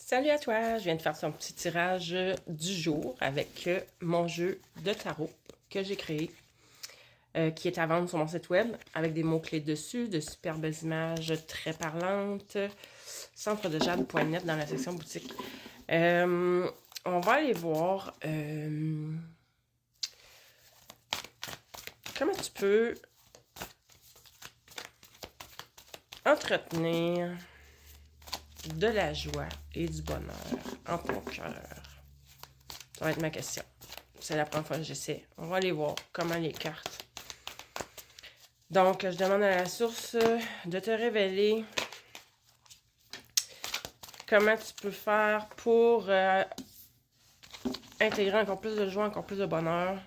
Salut à toi, je viens de faire son petit tirage du jour avec mon jeu de tarot que j'ai créé, qui est à vendre sur mon site web avec des mots-clés dessus, de superbes images très parlantes, centredejade.net dans la section boutique. On va aller voir comment tu peux entretenir de la joie et du bonheur en ton cœur. Ça va être ma question. C'est la première fois que j'essaie. On va aller voir comment les cartes. Donc, je demande à la source de te révéler comment tu peux faire pour intégrer encore plus de joie, encore plus de bonheur.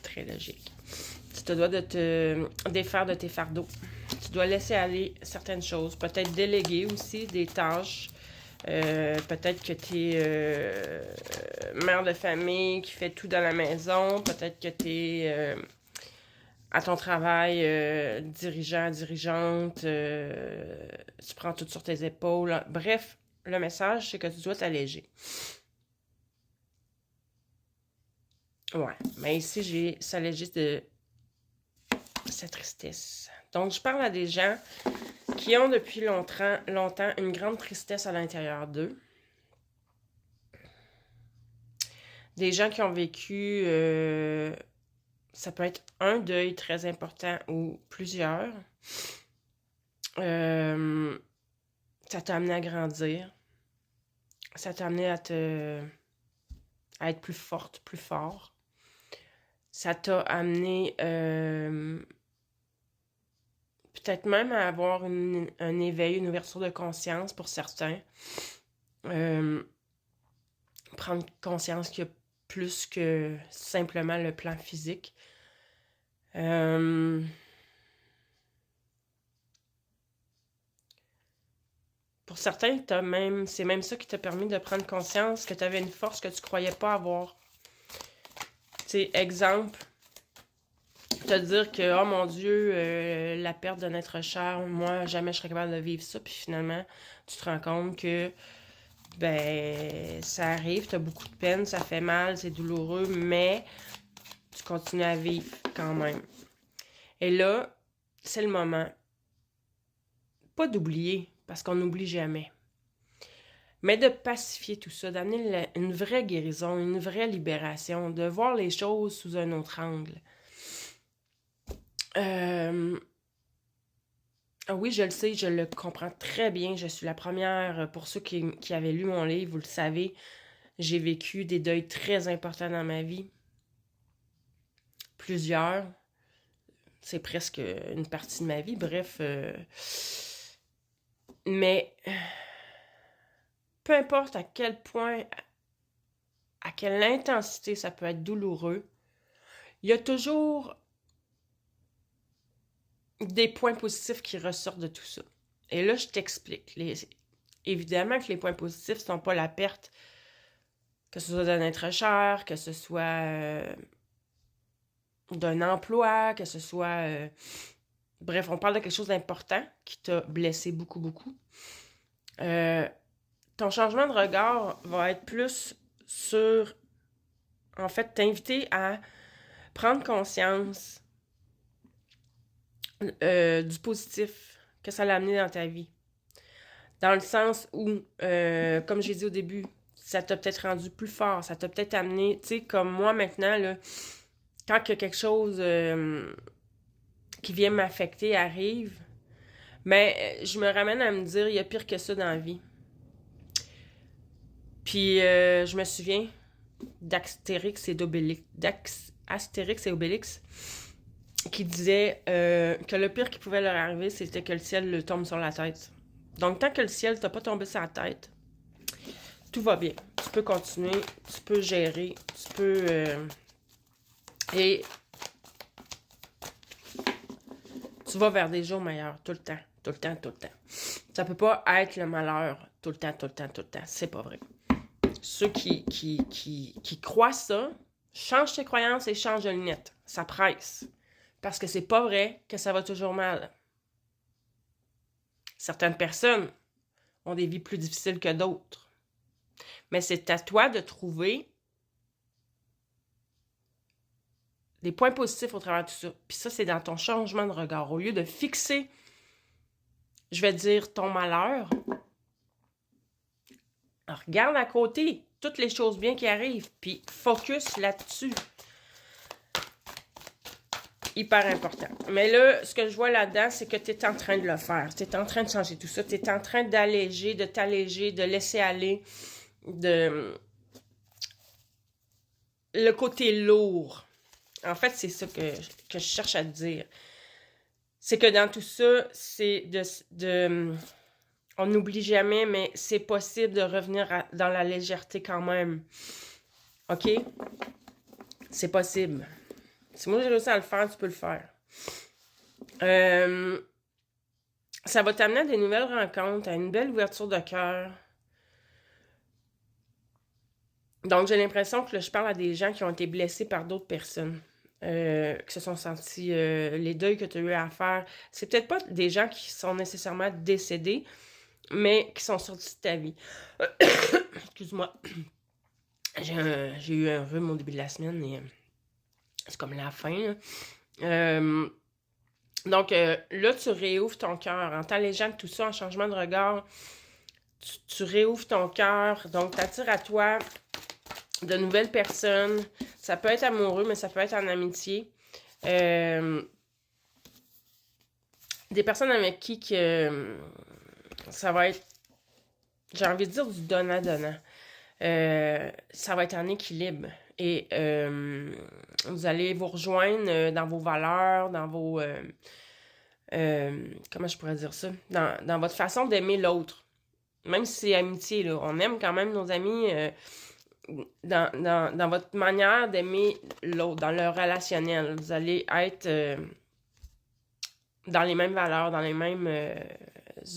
Très logique. Tu te dois de te défaire de tes fardeaux. Tu dois laisser aller certaines choses. Peut-être déléguer aussi des tâches. Peut-être que tu es mère de famille qui fait tout dans la maison. Peut-être que tu es à ton travail, dirigeant, dirigeante. Tu prends tout sur tes épaules. Bref, le message, c'est que tu dois t'alléger. Ouais, mais ici, j'ai s'alléger de sa tristesse. Donc, je parle à des gens qui ont depuis longtemps une grande tristesse à l'intérieur d'eux. Des gens qui ont vécu, ça peut être un deuil très important ou plusieurs. Ça t'a amené à grandir. Ça t'a amené à être plus forte, plus fort. Ça t'a amené peut-être même à avoir un éveil, une ouverture de conscience pour certains. Prendre conscience qu'il y a plus que simplement le plan physique. Pour certains, c'est même ça qui t'a permis de prendre conscience que tu avais une force que tu croyais pas avoir. Tu sais, exemple, te dire que, oh mon Dieu, la perte d'un être cher, moi, jamais je serais capable de vivre ça. Puis finalement, tu te rends compte que, ben, ça arrive, tu as beaucoup de peine, ça fait mal, c'est douloureux, mais tu continues à vivre quand même. Et là, c'est le moment. Pas d'oublier, parce qu'on n'oublie jamais. Mais de pacifier tout ça, d'amener une vraie guérison, une vraie libération, de voir les choses sous un autre angle. Oui, je le sais, je le comprends très bien. Je suis la première, pour ceux qui avaient lu mon livre, vous le savez, j'ai vécu des deuils très importants dans ma vie. Plusieurs. C'est presque une partie de ma vie. Bref. Mais peu importe à quel point, à quelle intensité ça peut être douloureux, il y a toujours des points positifs qui ressortent de tout ça. Et là, je t'explique. Évidemment que les points positifs ne sont pas la perte, que ce soit d'un être cher, que ce soit d'un emploi, que ce soit... bref, on parle de quelque chose d'important qui t'a blessé beaucoup, beaucoup. Ton changement de regard va être plus sur... En fait, t'inviter à prendre conscience du positif que ça l'a amené dans ta vie. Dans le sens où, comme j'ai dit au début, ça t'a peut-être rendu plus fort, ça t'a peut-être amené, tu sais, comme moi maintenant, là, quand que quelque chose qui vient m'affecter arrive, mais je me ramène à me dire, il y a pire que ça dans la vie. Puis, je me souviens d'Astérix et Obélix qui disait que le pire qui pouvait leur arriver, c'était que le ciel leur tombe sur la tête. Donc, tant que le ciel t'a pas tombé sur la tête, tout va bien. Tu peux continuer, tu peux gérer, tu peux... et tu vas vers des jours meilleurs tout le temps, tout le temps, tout le temps. Ça peut pas être le malheur tout le temps, tout le temps, tout le temps. C'est pas vrai. Ceux qui croient ça, change tes croyances et change de lunette. Ça presse. Parce que c'est pas vrai que ça va toujours mal. Certaines personnes ont des vies plus difficiles que d'autres. Mais c'est à toi de trouver des points positifs au travers de tout ça. Puis ça, c'est dans ton changement de regard. Au lieu de fixer, je vais dire, ton malheur, regarde à côté toutes les choses bien qui arrivent, puis focus là-dessus. Hyper important. Mais là, ce que je vois là-dedans, c'est que tu es en train de le faire. Tu es en train de changer tout ça. Tu es en train d'alléger, de t'alléger, de laisser aller, le côté lourd. En fait, c'est ça que je cherche à te dire. C'est que dans tout ça, c'est on n'oublie jamais, mais c'est possible de revenir dans la légèreté quand même. OK? C'est possible. Si moi j'ai réussi à le faire, tu peux le faire. Ça va t'amener à des nouvelles rencontres, à une belle ouverture de cœur. Donc, j'ai l'impression que là, je parle à des gens qui ont été blessés par d'autres personnes. Qui se sont sentis les deuils que tu as eu à faire. C'est peut-être pas des gens qui sont nécessairement décédés, mais qui sont sortis de ta vie. Excuse-moi. J'ai eu un rhume au début de la semaine et c'est comme la fin. Donc, là, tu réouvres ton cœur. En t'allégeant de tout ça, en changement de regard, tu réouvres ton cœur. Donc, tu attires à toi de nouvelles personnes. Ça peut être amoureux, mais ça peut être en amitié. Des personnes avec qui ça va être, j'ai envie de dire, du donnant-donnant. Ça va être en équilibre. Et vous allez vous rejoindre dans vos valeurs, dans vos... comment je pourrais dire ça? Dans votre façon d'aimer l'autre. Même si c'est amitié, là. On aime quand même nos amis... Dans votre manière d'aimer l'autre, dans le relationnel, vous allez être dans les mêmes valeurs, dans les mêmes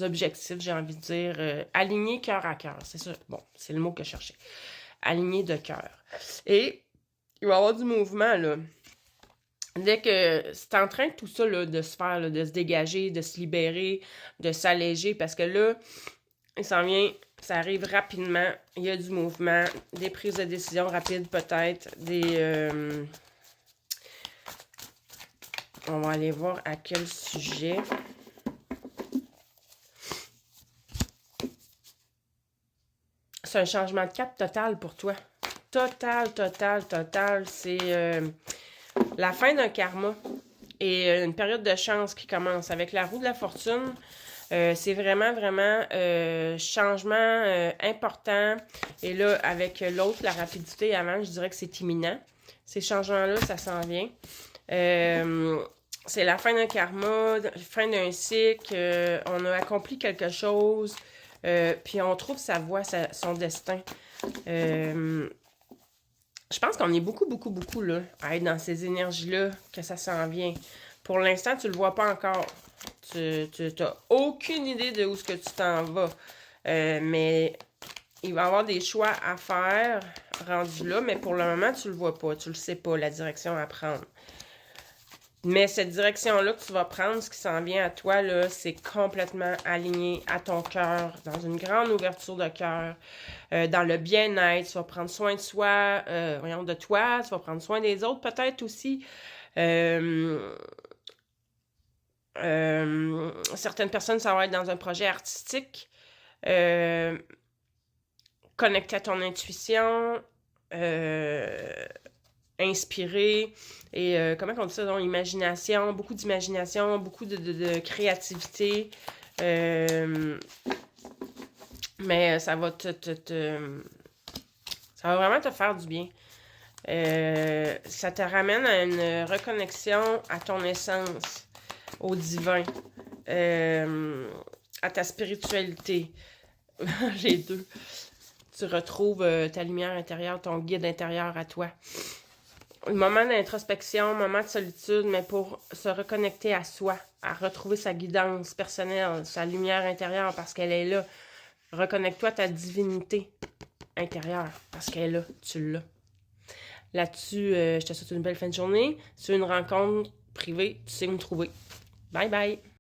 objectifs, j'ai envie de dire, alignés cœur à cœur, c'est ça, bon, c'est le mot que je cherchais, alignés de cœur. Et il va y avoir du mouvement, là. Dès que c'est en train de tout ça, là, de se faire, là, de se dégager, de se libérer, de s'alléger, parce que là, il s'en vient, ça arrive rapidement, il y a du mouvement, des prises de décision rapides peut-être, on va aller voir à quel sujet. C'est un changement de cap total pour toi. Total. C'est la fin d'un karma et une période de chance qui commence avec la roue de la fortune. C'est vraiment changement important. Et là, avec l'autre, la rapidité avant, je dirais que c'est imminent. Ces changements-là, ça s'en vient. C'est la fin d'un karma, fin d'un cycle. On a accompli quelque chose. Puis on trouve sa voie, son destin. Je pense qu'on est beaucoup là, à être dans ces énergies-là, que ça s'en vient. Pour l'instant, tu le vois pas encore. Tu n'as aucune idée de où ce que tu t'en vas. Mais il va y avoir des choix à faire rendus là, mais pour le moment, tu le vois pas. Tu le sais pas, la direction à prendre. Mais cette direction-là que tu vas prendre, ce qui s'en vient à toi, là, c'est complètement aligné à ton cœur, dans une grande ouverture de cœur, dans le bien-être. Tu vas prendre soin de soi, de toi, tu vas prendre soin des autres peut-être aussi. Certaines personnes, ça va être dans un projet artistique, connecté à ton intuition, inspiré, et comment on dit ça, donc, imagination, beaucoup d'imagination, beaucoup de créativité, mais ça va ça va vraiment te faire du bien. Ça te ramène à une reconnexion à ton essence, au divin, à ta spiritualité. Les deux. Tu retrouves ta lumière intérieure, ton guide intérieur à toi. Un moment d'introspection, un moment de solitude, mais pour se reconnecter à soi, à retrouver sa guidance personnelle, sa lumière intérieure, parce qu'elle est là. Reconnecte-toi à ta divinité intérieure, parce qu'elle est là, tu l'as. Là-dessus, je te souhaite une belle fin de journée. Si tu veux une rencontre privée, tu sais où me trouver. Bye bye!